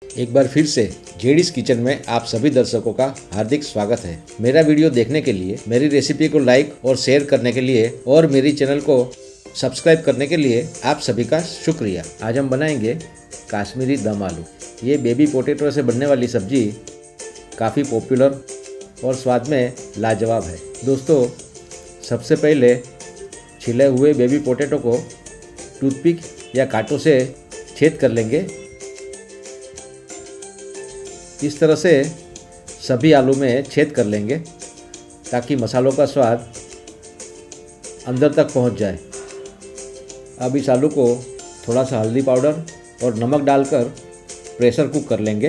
एक बार फिर से जेडीज किचन में आप सभी दर्शकों का हार्दिक स्वागत है। मेरा वीडियो देखने के लिए, मेरी रेसिपी को लाइक और शेयर करने के लिए और मेरी चैनल को सब्सक्राइब करने के लिए आप सभी का शुक्रिया। आज हम बनाएंगे कश्मीरी दम आलू। ये बेबी पोटैटो से बनने वाली सब्जी काफ़ी पॉपुलर और स्वाद में लाजवाब है। दोस्तों, सबसे पहले छिले हुए बेबी पोटैटो को टूथपिक या कांटों से छेद कर लेंगे। इस तरह से सभी आलू में छेद कर लेंगे ताकि मसालों का स्वाद अंदर तक पहुंच जाए। अब इस आलू को थोड़ा सा हल्दी पाउडर और नमक डालकर प्रेशर कुक कर लेंगे।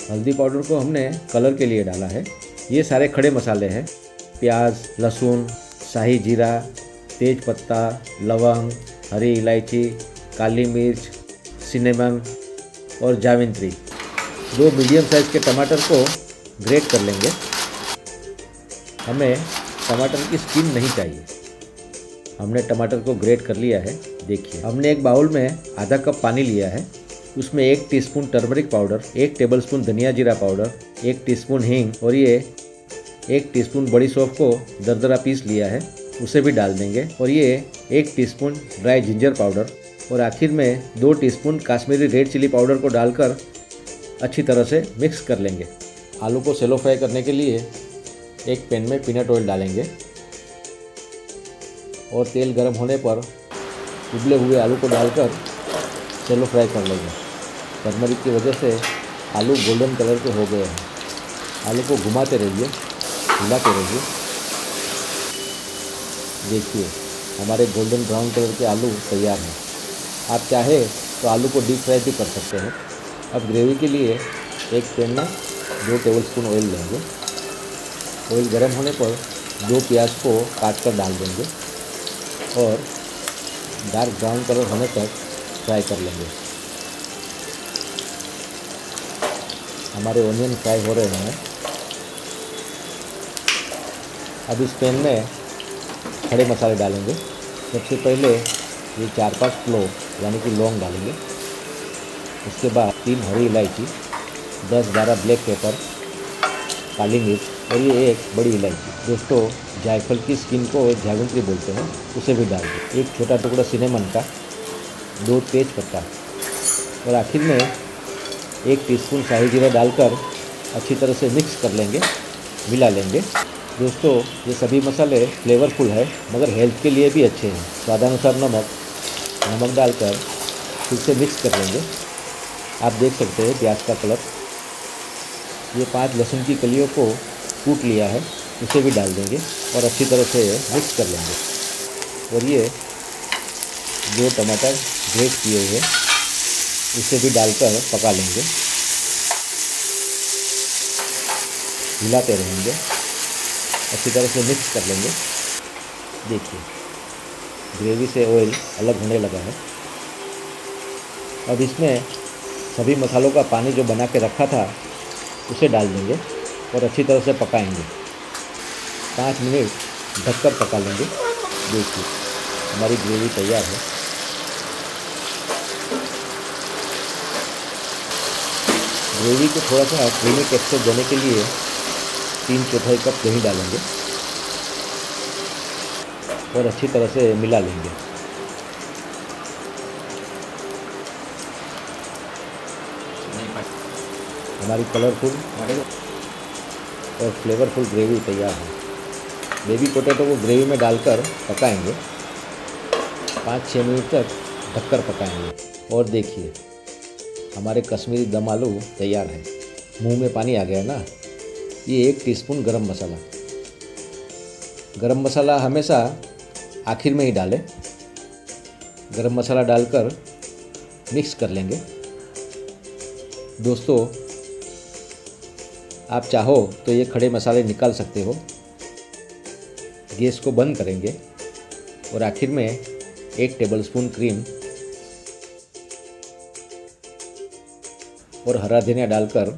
हल्दी पाउडर को हमने कलर के लिए डाला है। ये सारे खड़े मसाले हैं: प्याज, लहसुन, शाही जीरा, तेज पत्ता, लवंग, हरी इलायची, काली मिर्च, सिनेमन और जावित्री। 2 मीडियम साइज़ के टमाटर को ग्रेट कर लेंगे। हमें टमाटर की स्किन नहीं चाहिए। हमने टमाटर को ग्रेट कर लिया है। देखिए, हमने एक बाउल में आधा कप पानी लिया है। उसमें 1 टीस्पून टर्मरिक पाउडर, 1 टेबलस्पून धनिया जीरा पाउडर, 1 टीस्पून हींग और ये 1 टीस्पून बड़ी सौंफ को दरदरा पीस लिया है, उसे भी डाल देंगे। और ये 1 टीस्पून ड्राई जिंजर पाउडर और आखिर में 2 teaspoon Kashmiri red chilli powder को डालकर अच्छी तरह से मिक्स कर लेंगे। आलू को सेलो फ्राई करने के लिए एक पैन में पीनट ऑयल डालेंगे और तेल गर्म होने पर उबले हुए आलू को डालकर सेलो फ्राई कर लेंगे। टर्मरिक की वजह से आलू गोल्डन कलर के हो गए हैं। आलू को घुमाते रहिए, हिलाते रहिए। देखिए, हमारे गोल्डन ब्राउन कलर के आलू तैयार हैं। आप चाहे तो आलू को डीप फ्राई भी कर सकते हैं। अब ग्रेवी के लिए एक पैन में 2 टेबलस्पून ऑयल लेंगे। ऑयल गर्म होने पर 2 प्याज को काट कर डाल देंगे और डार्क ब्राउन कलर होने तक फ्राई कर लेंगे। हमारे ऑनियन फ्राई हो रहे हैं। अब इस पैन में खड़े मसाले डालेंगे। सबसे पहले ये 4-5 क्लोव यानी कि लौंग डालेंगे। उसके बाद 3 हरी इलायची, 10-12 ब्लैक पेपर, काली मिर्च और ये 1 बड़ी इलायची। दोस्तों, जायफल की स्किन को जावित्री बोलते हैं, उसे भी डाल दें। 1 छोटा टुकड़ा सिनेमन का, 2 तेज पत्ता और आखिर में 1 टीस्पून शाही जीरा डालकर अच्छी तरह से मिक्स कर लेंगे, मिला लेंगे। दोस्तों, ये सभी मसाले फ्लेवरफुल है मगर हेल्थ के लिए भी अच्छे हैं। स्वादानुसार नमक डालकर फिर से मिक्स कर लेंगे। आप देख सकते हैं प्याज का कलर। ये 5 लहसुन की कलियों को कूट लिया है, उसे भी डाल देंगे और अच्छी तरह से मिक्स कर लेंगे। और ये 2 टमाटर ग्रेट किए हुए, उसे भी डालकर पका लेंगे। हिलाते रहेंगे, अच्छी तरह से मिक्स कर लेंगे। देखिए, ग्रेवी से ऑयल अलग होने लगा है। अब इसमें सभी मसालों का पानी जो बना के रखा था उसे डाल देंगे और अच्छी तरह से पकाएंगे। 5 मिनट ढककर पका लेंगे। देखिए, हमारी ग्रेवी तैयार है। ग्रेवी को थोड़ा सा क्रीमी टेक्सचर देने के लिए 3/4 कप दही डालेंगे और अच्छी तरह से मिला लेंगे। हमारी कलरफुल और फ्लेवरफुल ग्रेवी तैयार है। बेबी पोटैटो को ग्रेवी में डालकर पकाएंगे। 5-6 मिनट तक ढककर पकाएंगे। और देखिए, हमारे कश्मीरी दम आलू तैयार है। मुंह में पानी आ गया ना। ये 1 टीस्पून गरम मसाला। गरम मसाला हमेशा आखिर में ही डालें। गरम मसाला डालकर मिक्स कर लेंगे। दोस्तों, आप चाहो तो ये खड़े मसाले निकाल सकते हो। गैस को बंद करेंगे और आखिर में 1 टेबलस्पून क्रीम और हरा धनिया डालकर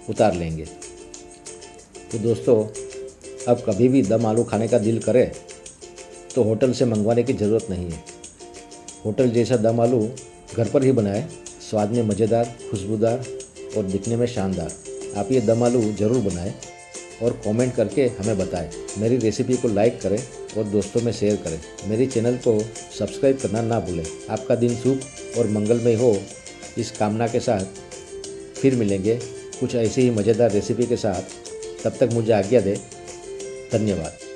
उतार लेंगे। तो दोस्तों, अब कभी भी दम आलू खाने का दिल करे तो होटल से मंगवाने की ज़रूरत नहीं है। होटल जैसा दम आलू घर पर ही बनाएं। स्वाद में मज़ेदार, खुशबूदार और दिखने में शानदार। आप ये दम आलू ज़रूर बनाएं और कमेंट करके हमें बताएं। मेरी रेसिपी को लाइक करें और दोस्तों में शेयर करें। मेरे चैनल को सब्सक्राइब करना ना भूलें। आपका दिन शुभ और मंगलमय हो, इस कामना के साथ फिर मिलेंगे कुछ ऐसी ही मज़ेदार रेसिपी के साथ। तब तक मुझे आज्ञा दें। धन्यवाद।